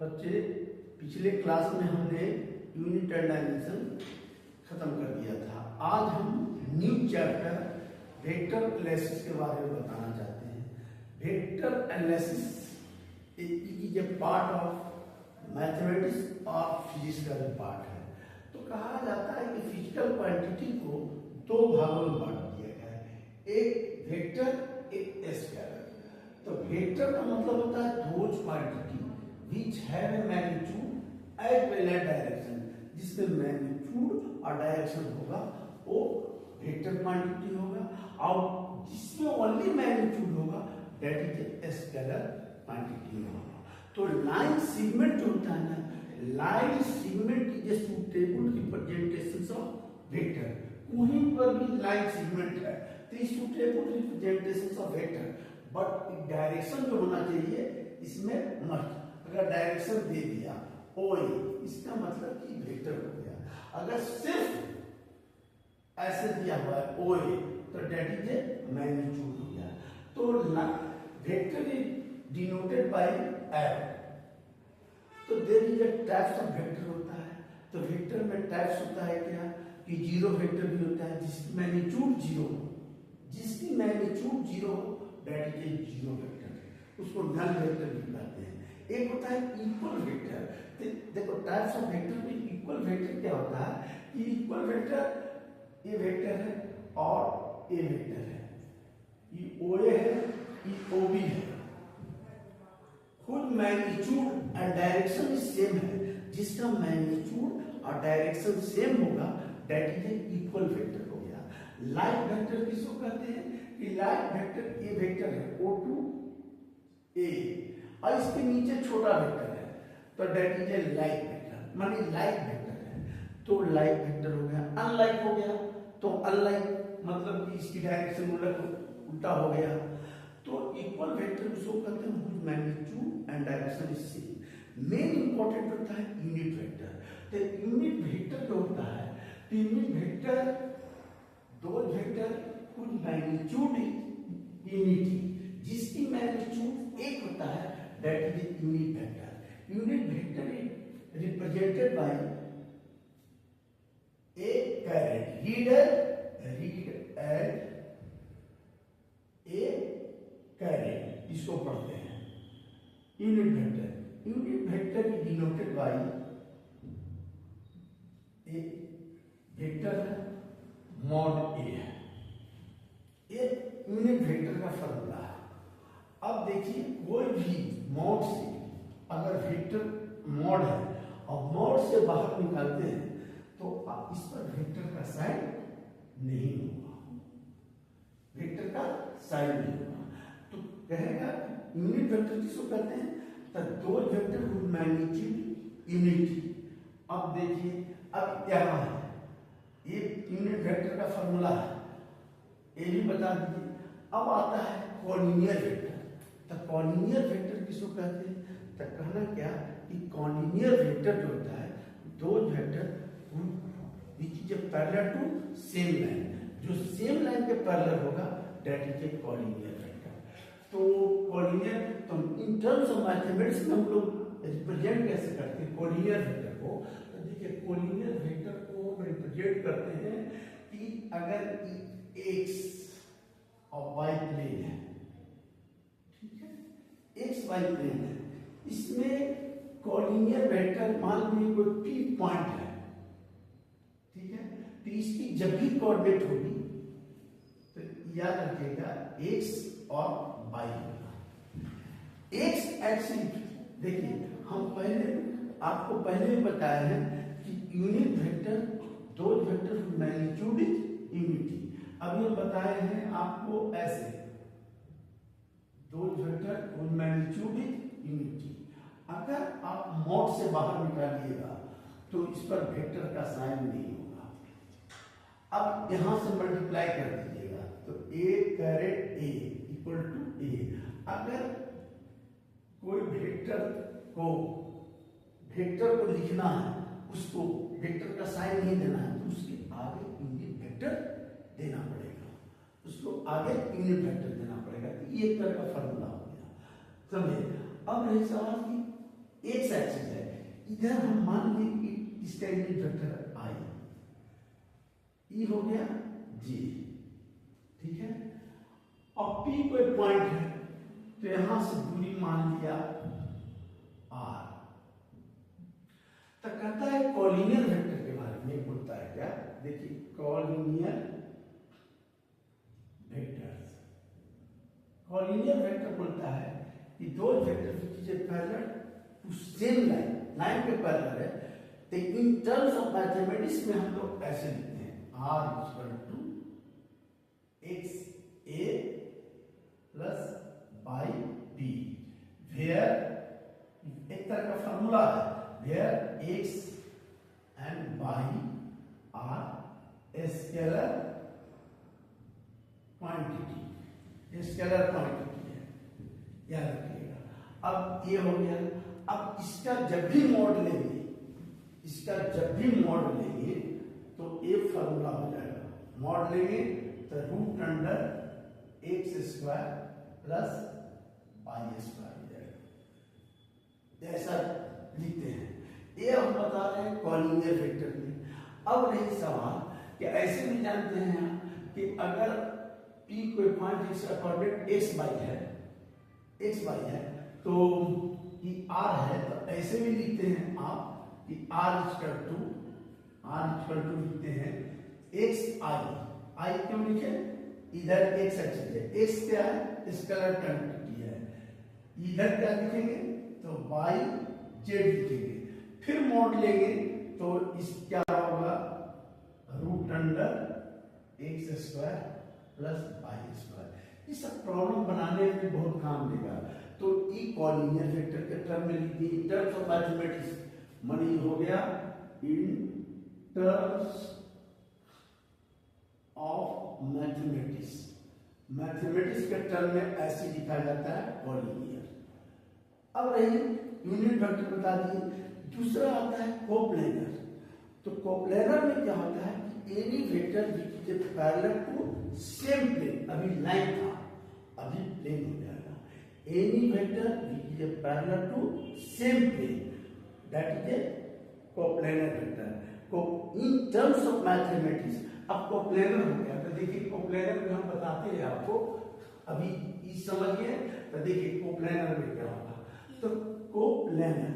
बच्चे पिछले क्लास में हमने यूनिट एंड डायमेंशन खत्म कर दिया था। आज हम न्यू चैप्टर वेक्टर एनालिसिस के बारे में बताना चाहते हैं। Vector analysis is a part of mathematics और फिजिक्स का भी पार्ट है। तो कहा जाता है कि फिजिकल क्वांटिटी को दो भागों में बांट दिया गया है, एक वेक्टर, एक स्केलर। तो वेक्टर का मतलब होता है those quantity which have a magnitude as well as direction, जिसमें मैग्नीट्यूड और डायरेक्शन होगा वो वेक्टर क्वांटिटी होगा, और जिसमें ओनली मैग्नीट्यूड होगा that is a scalar quantity होगा। तो लाइन सेगमेंट जो होता है ना, line segment is a suitable representation of vector. कहीं पर भी लाइन सेगमेंट है तो इस suitable representation of vector, but direction जो होना चाहिए इसमें मस्ट। अगर डायरेक्शन दे दिया ओ ए, इसका मतलब कि वेक्टर हो गया। अगर सिर्फ ऐसे दिया हुआ है ओ ए तो डेट इज ए मैग्नीट्यूड हो गया। तो vector is denoted by arrow. तो there is a types of vector होता है। तो वेक्टर में टाइप्स होता है क्या कि जीरो वेक्टर भी होता है जिसकी मैग्नीट्यूड जीरो हो, जिसकी मैग्नीट्यूड जीरो हो that is a zero vector, उसको नल वेक्टर भी कहते हैं। एक होता है इक्वल वेक्टर। देखो टाइप्स ऑफ वेक्टर में इक्वल वेक्टर क्या होता है कि इक्वल वेक्टर ये वेक्टर है और ये वेक्टर है, ये ओए है, ये ओबी है, खुद मैग्नीट्यूड और डायरेक्शन सेम है। जिसका मैग्नीट्यूड और डायरेक्शन सेम होगा that is A equal vector हो गया। लाइक वेक्टर किसको कहते हैं कि लाइक वेक्टर ये वेक्टर है O2 A और इसके नीचे छोटा वेक्टर है तो that is A like vector, माने लाइक वेक्टर है। तो लाइक वेक्टर हो गया। अनलाइक हो गया तो अनलाइक मतलब कि इसकी डायरेक्शन उल्टा हो गया। तो इक्वल वेक्टर उसको कहते हैं whose magnitude and direction is same. Main important होता है यूनिट वेक्टर। तो यूनिट वेक्टर जो होता है तो यूनिट वेक्टर दो vector whose magnitude is unity, जिसकी मैग्नीट्यूड एक होता है that is the unit vector. Unit vector is represented by a caret. Read and a caret. इसको पढ़ते हैं। Unit vector. Unit vector is denoted by a vector mod A है। ये unit vector का फॉर्मूला है। अब देखिए कोई भी मॉड से अगर वेक्टर मॉड है और मॉड से बाहर निकालते हैं तो आप इस पर वेक्टर का साइन नहीं होगा, वेक्टर का साइन नहीं होगा। तो कहेगा यूनिट वेक्टर किसको कहते हैं तो दो वेक्टर हुज मैग्नीट्यूड यूनिटी। अब देखिए अब यहाँ है ये यूनिट वेक्टर का फॉर्मूला है, ये भी बता दीजिए। अब आता है कॉलिनियर वेक्टर। तो कॉलिनियर वेक्टर किसको कहते हैं तो कहना क्या कि कॉलिनियर वेक्टर जो होता है दो vector which is parallel to same line, जो सेम लाइन के पैरेलल होगा that is a collinear vector. तो कॉलिनियर तो इन टर्म्स ऑफ मैथमेटिक्स में हम लोग रिप्रेजेंट कैसे करते हैं कॉलिनियर वेक्टर को। तो देखिए कॉलिनियर वेक्टर को हम रिप्रेजेंट करते हैं कि अगर एक्स और वाई प्लेन है, एक्स वाई प्लेन है, इसमें कॉलिनियर वेक्टर मान लीजिए कोई पी पॉइंट है, ठीक है, तो इसकी जब भी कोऑर्डिनेट होगी तो याद रखिएगा एक्स और वाई होगा। एक्स एक्सिस देखिए हम आपको पहले ही बताया है कि यूनिट वेक्टर दो वेक्टर मैग्नीट्यूड इज यूनिटी। अब ये बताए हैं आपको ऐसे दो वेक्टर उन मैग्नीट्यूड इज यूनिटी। अगर आप मॉड से बाहर निकालिएगा तो इस पर वेक्टर का साइन नहीं होगा। अब यहां से मल्टीप्लाई कर दीजिएगा तो a caret a equal to a। अगर कोई वेक्टर को लिखना है, उसको वेक्टर का साइन नहीं देना है तो उसके आगे यूनिट वेक्टर देना पड़ेगा, उसको आगे यूनिट वेक्टर देना पड़ेगा। तो ये एक तरह का फॉर्मूला हो गया, समझे। अब रही सवाल की एक्स एक्सिस है, इधर हम मान लें कि इसका यूनिट वेक्टर आई, ई हो गया जी, ठीक है। अब पी कोई पॉइंट है तो यहां से दूरी मान लिया आर। तो कहता है कॉलिनियर वेक्टर के बारे में बोलता है क्या, देखिए कॉलिनियर वेक्टर्स, कॉलिनियर वेक्टर बोलता है कि दो vector which is parallel to same line, line पे पैरेलल है, तो इन टर्म्स ऑफ मैथमेटिक्स में हम लोग ऐसे लिखते हैं r equal to x a plus y b, where एक तरह का फॉर्मूला है, where x and y are scalar quantity, scalar quantity है, याद रखिएगा। अब ये हो गया। अब इसका जब भी मॉड लेंगे, इसका जब भी मॉड लेंगे तो एक फॉर्मूला हो जाएगा, मॉड लेंगे तो root under x square plus y square हो जाएगा, ऐसा लिखते हैं। ये हम बता रहे हैं कॉलिनियर वेक्टर में। अब रही सवाल कि ऐसे भी जानते हैं कि अगर P कोई पॉइंट जिसका कोऑर्डिनेट x y है, x y है, तो कि r है, तो ऐसे भी लिखते हैं आप कि r इक्वल टू लिखते हैं x i क्यों लिखे, इधर x एक्सिस है, x क्या है, स्केलर क्वांटिटी है, इधर क्या लिखेंगे तो y z लिखेंगे, फिर मॉड लेंगे तो इस क्या होगा root under x square plus y square. ये सब प्रॉब्लम बनाने में बहुत काम देगा। तो ई कॉलिनियर वेक्टर के टर्म में लिखिए इन टर्म्स ऑफ मैथमेटिक्स, मनी हो गया in terms of mathematics, mathematics के टर्म में ऐसे लिखा जाता है कॉलिनियर। अब रही यूनिट वेक्टर बता दिए। दूसरा आता है कोप्लेनर। तो कोप्लेनर में क्या होता है कि any vector which is parallel to same plane, अभी लाइन था, अभी प्लेन हो जाएगा, any vector which is parallel to same plane, that is a coplanar vector. को इन टर्म्स ऑफ मैथमेटिक्स, अब कोप्लेनर हो गया तो देखिए कोप्लेनर में हम बताते हैं आपको, अभी इस समझिए तो देखिए कोप्लेनर में क्या होगा। तो कोप्लेनर,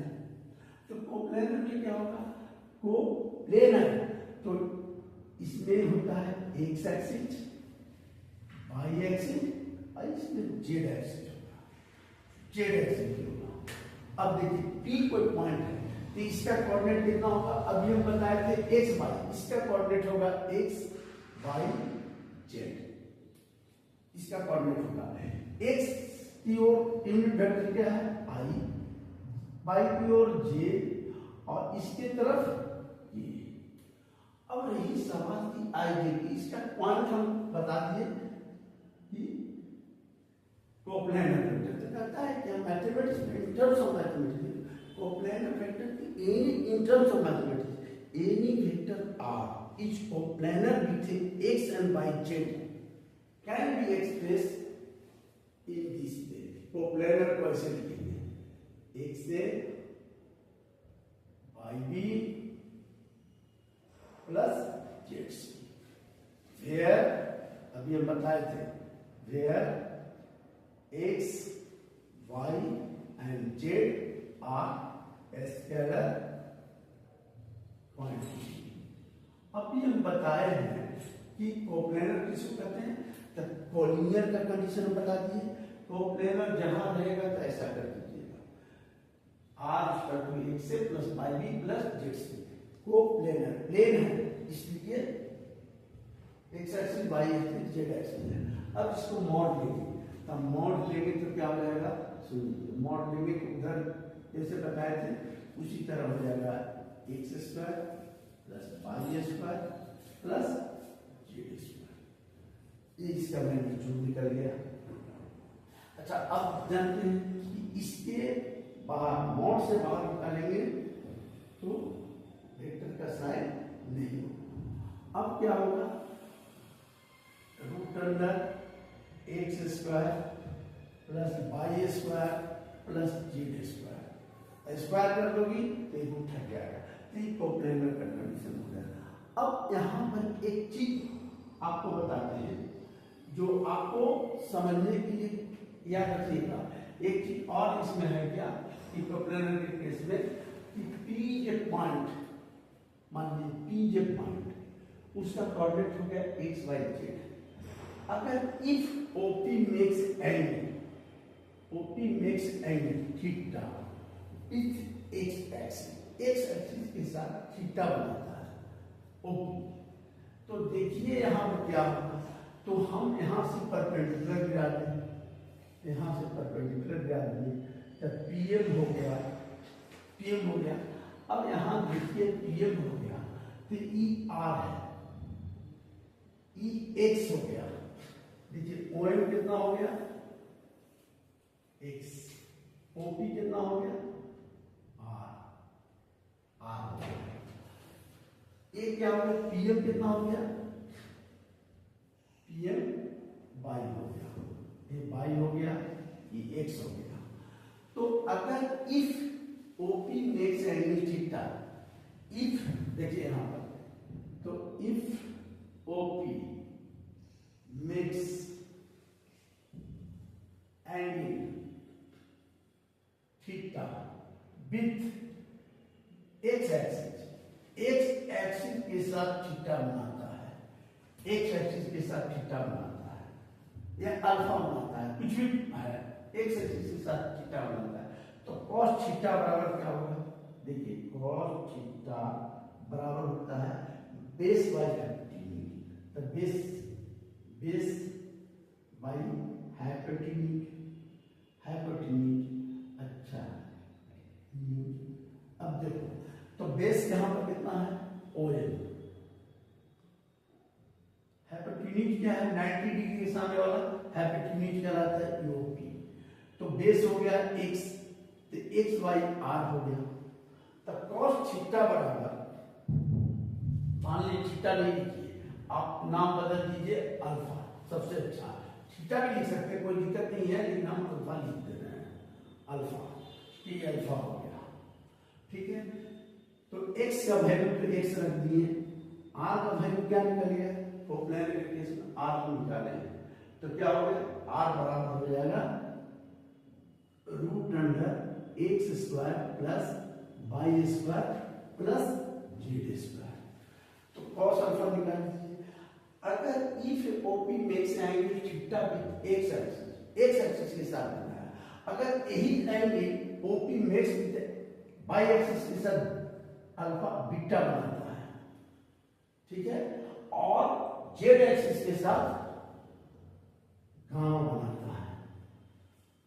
तो कोप्लेनर में क्या होगा, कोप्लेनर तो इसमें होता है एक्स एक्सिस, वाई एक्सिस और इसमें जेड एक्सिस होगा, जेड एक्सिस होगा। अब देखिए पी कोई पॉइंट है तो इसका कोऑर्डिनेट कितना होगा, अभी हम बताए थे एक्स वाई, इसका कोऑर्डिनेट होगा एक्स वाई जेड, इसका कोऑर्डिनेट होगा एक्स की ओर यूनिट वेक्टर क्या है आई, वाई की ओर जे और इसके तरफ ये। अब रही सवाल की आई जे की, इसका पॉइंट हम बता दिए कि कोप्लेनर वेक्टर तो कहता है क्या मैथमेटिक्स में in terms of mathematics, coplanar vector की any in terms of mathematics any vector r is coplanar with x and y z can be express in this way. Coplanar को ऐसे लिखेंगे x a y b plus z c, where अभी हम बताए थे where x y and z are scalar quantity. अभी हम बताए हैं कि कोप्लेनर किसको कहते हैं, तो कोलिनियर का कंडीशन बता दिए। कोप्लेनर जहां रहेगा तो ऐसा कर दीजिएगा आर इक्वल टू एक्स से plus y b plus z c, coplanar plane है इसलिए x axis y axis z axis है। अब इसको मॉड लेंगे, तो मॉड लेंगे तो क्या हो जाएगा, सुनिए मॉड लेंगे तो उधर जैसे बताए थे उसी तरह हो जाएगा x square plus y square plus z square, ये इसका मैग्नीट्यूड निकल गया। अच्छा अब जानते हैं कि इसके बाहर मॉड से बाहर निकालेंगे तो वेक्टर का साइन नहीं होगा। अब क्या होगा, root under x square plus y square plus z square, square कर दोगी तो ये रूट हट जाएगा, तो ये कोप्लेनर का कंडीशन हो जाएगा। अब यहाँ पर एक चीज आपको बताते हैं जो आपको समझने के लिए याद रखिएगा। एक चीज और इसमें है क्या कि कोप्लेनर के केस में कि पी जे पॉइंट, मान लीजिए पी जे पॉइंट, उसका कोऑर्डिनेट हो गया एक्स वाई जेड। अगर if OP makes angle, OP makes angle theta with x axis के साथ थीटा बनाता है ओपी, तो देखिए यहाँ पर क्या होगा। तो हम यहाँ से परपेंडिकुलर गिरा दें, यहाँ से परपेंडिकुलर गिरा देंगे, जब पीएम हो गया, पीएम हो गया। अब यहाँ देखिए पीएम हो गया तो ई आर है, ई एक्स हो गया। देखिए ओएम कितना हो गया एक्स, ओपी कितना हो गया आर, आर हो गया। ये क्या हो गया पीएम कितना हो गया, पीएम वाई हो गया, ये वाई हो गया, ये एक्स हो गया। तो अगर if OP makes angle theta, if देखिए यहां पर, तो if OP makes angle theta with x axis, x axis के साथ थीटा बनाता है, एक्स एक्सिस के साथ थीटा बनाता है या अल्फा बनाता है, कुछ भी है, एक्स एक्सिस के साथ थीटा बनाता है। तो cos थीटा बराबर क्या होगा, देखिए cos थीटा बराबर होता है बेस बाय हाइपोटेन्यूज, तो बेस बाय हाइपोटेन्यूज, अच्छा। अब देखो तो बेस यहां पर कितना है OM, हाइपोटेन्यूज क्या है 90 डिग्री के सामने वाला हाइपोटेन्यूज कहलाता है यूपी। तो बेस हो गया x, तो एक्स वाई आर हो गया। तब cos थीटा बराबर, मान लीजिए थीटा नहीं लिखिए, आप नाम बदल दीजिए अल्फा, सबसे अच्छा। थीटा भी लिख सकते हैं, कोई दिक्कत नहीं है, लेकिन हम अल्फा लिख दे रहे हैं, अल्फा, टी अल्फा हो गया, ठीक है। तो x का वैल्यू तो x रख दिए, r का वैल्यू क्या निकल गया, कोप्लेनर के केस में r को निकाले, तो क्या हो गया r बराबर हो जाएगा root under x square plus y square plus z square. तो कॉस अल्फा निकाल दीजिए। अगर if OP makes angle theta with x axis के साथ बनाया, अगर यही angle OP makes with y axis के साथ अल्फा बीटा बनाता है, ठीक है, और जेड एक्सिस के साथ गामा बनाता है,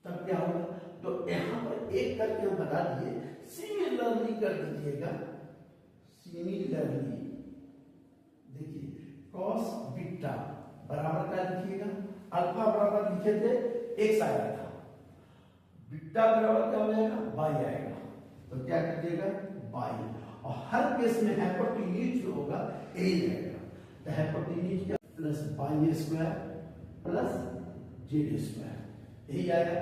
तब क्या होगा। तो यहां पर एक करके हम बता दिए, सिमिलरली कर दीजिएगा, सिमिलरली देखिए cos बीटा बराबर क्या लिखिएगा, अल्फा बराबर लिखे थे एक्स आया था, बीटा बराबर क्या हो जाएगा वाई आएगा, तो क्या कीजिएगा वाई, और हर केस में हाइपोटेन्यूज जो होगा यही रहेगा, तो हाइपोटेन्यूज क्या plus y square plus z square यही आएगा।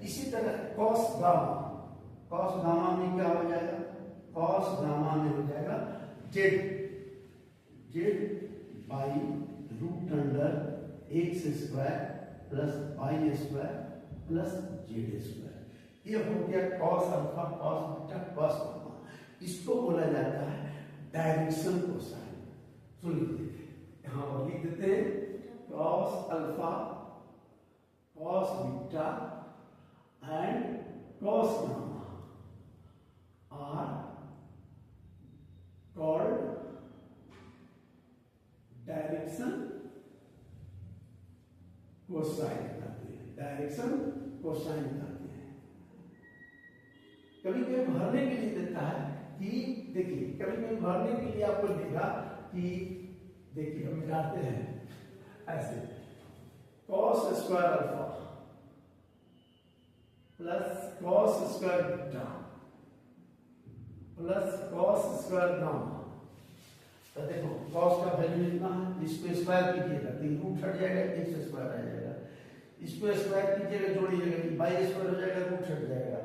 इसी तरह cos गामा में क्या हो जाएगा, cos गामा में हो जाएगा z by root under x square plus y square plus z square. ये हो गया cos alpha, cos beta, cos gamma. इसको बोला जाता है डायरेक्शन कोसाइन। सुन लीजिए, यहां पर लिख देते हैं cos alpha, cos beta and cos gamma are called direction cosine कहते हैं, डायरेक्शन कोसाइन कहते हैं। कभी कभी भरने के लिए देता है कि देखिए, कभी कभी भरने के लिए आपको देगा कि देखिए हम जाते हैं ऐसे cos square alpha plus cos square beta plus cos square gamma. तो देखो cos का वैल्यू इतना है, इसको स्क्वायर कीजिएगा तो रूट हट जाएगा, एक्स स्क्वायर आ जाएगा, इसको स्क्वायर कीजिएगा जोड़िएगा कि वाई स्क्वायर हो जाएगा, रूट हट जाएगा,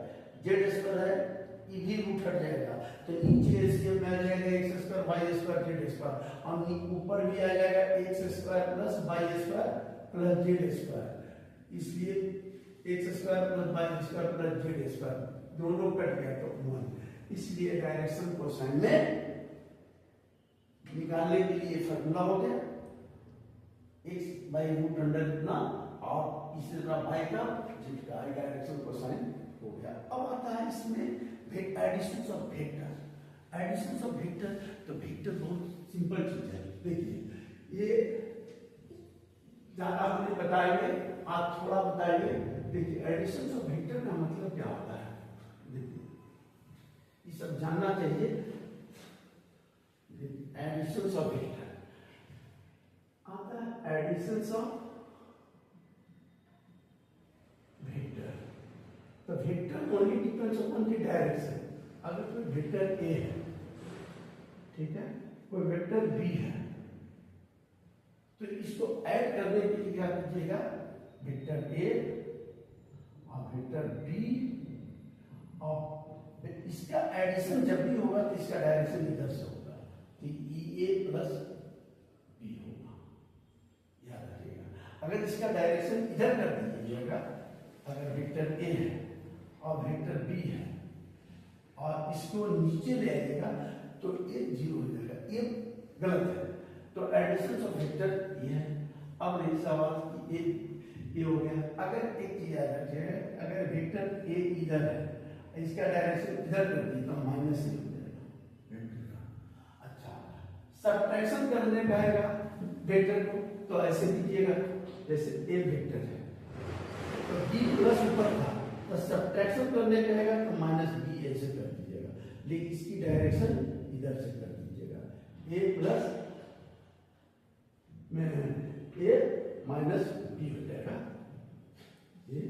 जेड स्क्वायर है ये भी रूट हट जाएगा, तो नीचे एलसीएम में आ जाएगा x square y square z square, और ऊपर भी आ जाएगा x square plus y square plus z square. इसलिए x square plus y square plus z square दोनों कट गया तो 1। इसलिए डायरेक्शन कोसाइन में निकालने के लिए फॉर्मूला हो गया x बाई रूट अंडर इतना, और इसी तरह y का z का डायरेक्शन कोसाइन हो गया। अब आता है इसमें addition of vector. Addition of vector, तो वेक्टर बहुत सिंपल चीज है। देखिए ये ज्यादा हमने बताएंगे, आज थोड़ा बताएंगे। देखिए एडिशन ऑफ वेक्टर का मतलब क्या होता है, देखिए ये सब जानना चाहिए। एडिशन ऑफ वेक्टर आता है, एडिशन ऑफ वेक्टर, तो vector only depends upon the direction. अगर कोई वेक्टर ए है, ठीक है, कोई वेक्टर बी है, तो इसको ऐड करने के लिए क्या कीजिएगा, वेक्टर ए और वेक्टर बी, और इसका एडिशन जब भी होगा तो इसका डायरेक्शन इधर से होगा, तो ई ए प्लस बी होगा, याद रखिएगा। अगर इसका डायरेक्शन इधर कर दीजिएगा, अगर वेक्टर ए है और वेक्टर बी है और इसको नीचे ले आइएगा तो ये 0 हो जाएगा, ये गलत है। तो एडिशन ऑफ वेक्टर ये है। अब रही सवाल ये हो गया। अगर एक चीज याद रखिएगा, अगर वेक्टर ए इधर है, इसका डायरेक्शन इधर कर दिए तो माइनस हो जाएगा वेक्टर का। अच्छा, सब्ट्रैक्शन करने का है वेक्टर को, तो ऐसे कीजिएगा, जैसे ए वेक्टर है तो b प्लस ऊपर था, तो सब्ट्रैक्शन करने का है तो माइनस बी ऐसे कर दीजिएगा, लेकिन इसकी डायरेक्शन इधर से कर दीजिएगा, a प्लस में a माइनस बी हो जाएगा, a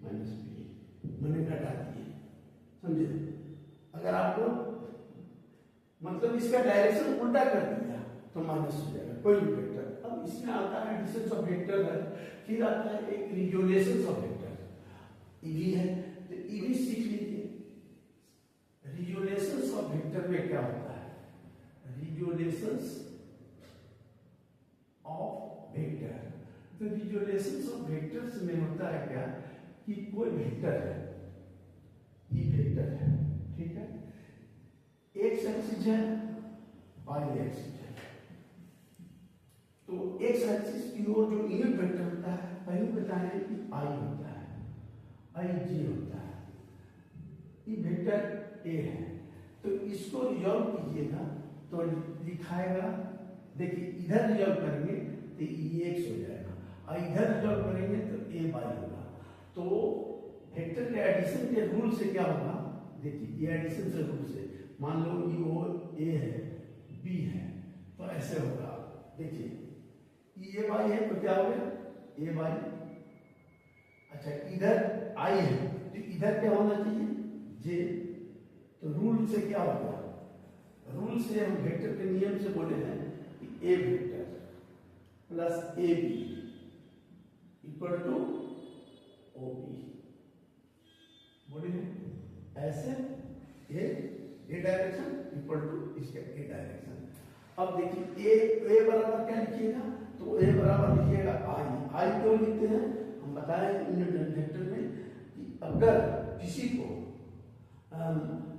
माइनस बी मैंने घटा दिए, समझे। अगर आपको मतलब इसका डायरेक्शन उल्टा कर दिया तो माइनस हो जाएगा कोई भी वेक्टर। अब इसमें आता है एडिशन ऑफ वेक्टर है, फिर आता है एक रिजोल्यूशन ऑफ वेक्टर, ईवी है, तो ईवी सीख लीजिए। रिजोल्यूशन ऑफ वेक्टर में क्या होता है, रिजोल्यूशन ऑफ वेक्टर, तो रिजोल्यूशन ऑफ वेक्टर्स में होता है क्या कि कोई वेक्टर है, ये वेक्टर है, ठीक है, एक्स एक्सिस है, वाई एक्सिस है, तो एक्स एक्सिस की ओर जो यूनिट वेक्टर होता है, पहले बताएं कि आई होता है, आई जे होता है, ये वेक्टर ए है, तो इसको रिजॉल्व कीजिएगा तो दिखाएगा, देखिए इधर रिजॉल्व करेंगे तो ये एक्स हो जाएगा, और इधर रिजॉल्व करेंगे तो ए वाई होगा। तो वेक्टर के एडिशन के रूल से क्या होगा, देखिए ये एडिशन से रूल से, मान लो ये वो ए है, बी है, तो ऐसे होगा, देखिए ये वाई है तो क्या हो गया, ए वाई। अच्छा, इधर आई है तो इधर क्या होना चाहिए, जे। तो रूल से क्या होगा, रूल से हम वेक्टर के नियम से बोले हैं कि A vector plus A B equal to O B, बोले हैं ऐसे, ए डायरेक्शन इक्वल टू इसका ए डायरेक्शन। अब देखिए ए बराबर क्या लिखिएगा, तो ए बराबर लिखिएगा आई क्यों लिखते हैं, हम बताएं यूनिट वेक्टर में कि अगर किसी को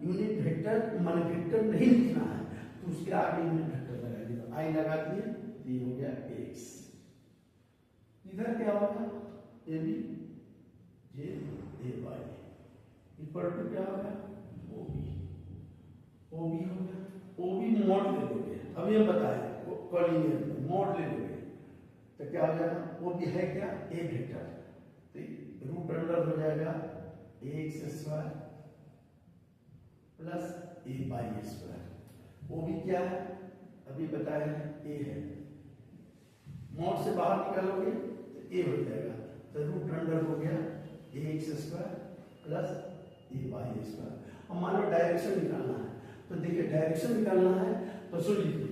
यूनिट वेक्टर मान वेक्टर नहीं लिखना है तो उसके आगे यूनिट वेक्टर लगा दिए, तो आई लगा दिए, ये हो गया एक्स। इधर क्या होगा, a b j a y equal to क्या होगा, ओ बी हो गया, ओ बी मॉड ले लोगे, अभी हम बताएं कॉलिनियर मॉड ले लोगे तो क्या हो जाएगा, वो भी है क्या, ए वेक्टर, तो रूट अंडर हो जाएगा एक्स स्क्वायर प्लस ए वाई स्क्वायर, वो भी क्या है अभी बताया ए है, मॉड से बाहर निकालोगे तो ए हो जाएगा, तो रूट अंडर हो गया एक्स स्क्वायर प्लस ए वाई स्क्वायर। अब मान लो डायरेक्शन निकालना है, तो देखिए डायरेक्शन निकालना है तो सुन लीजिए,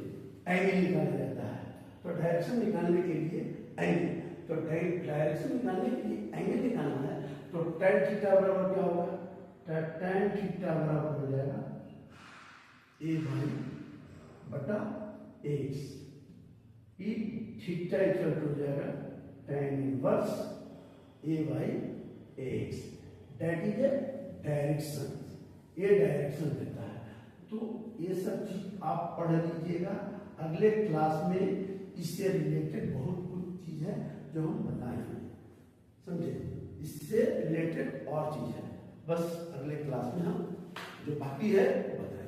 एंगल निकाला जाता है, तो डायरेक्शन निकालने के लिए एंगल, तो डायरेक्शन निकालने के लिए एंगल निकालना है, तो tan थीटा बराबर क्या होगा, tan थीटा बराबर हो जाएगा ए वाई बटा एक्स, ई थीटा इक्वल हो जाएगा tan inverse A by x, that is A direction, ये डायरेक्शन देता है। तो ये सब चीज आप पढ़ लीजिएगा, अगले क्लास में इससे रिलेटेड बहुत कुछ चीज है जो हम बताएंगे, समझे, इससे रिलेटेड और चीज है, बस अगले क्लास में हम जो बाकी है बताएंगे।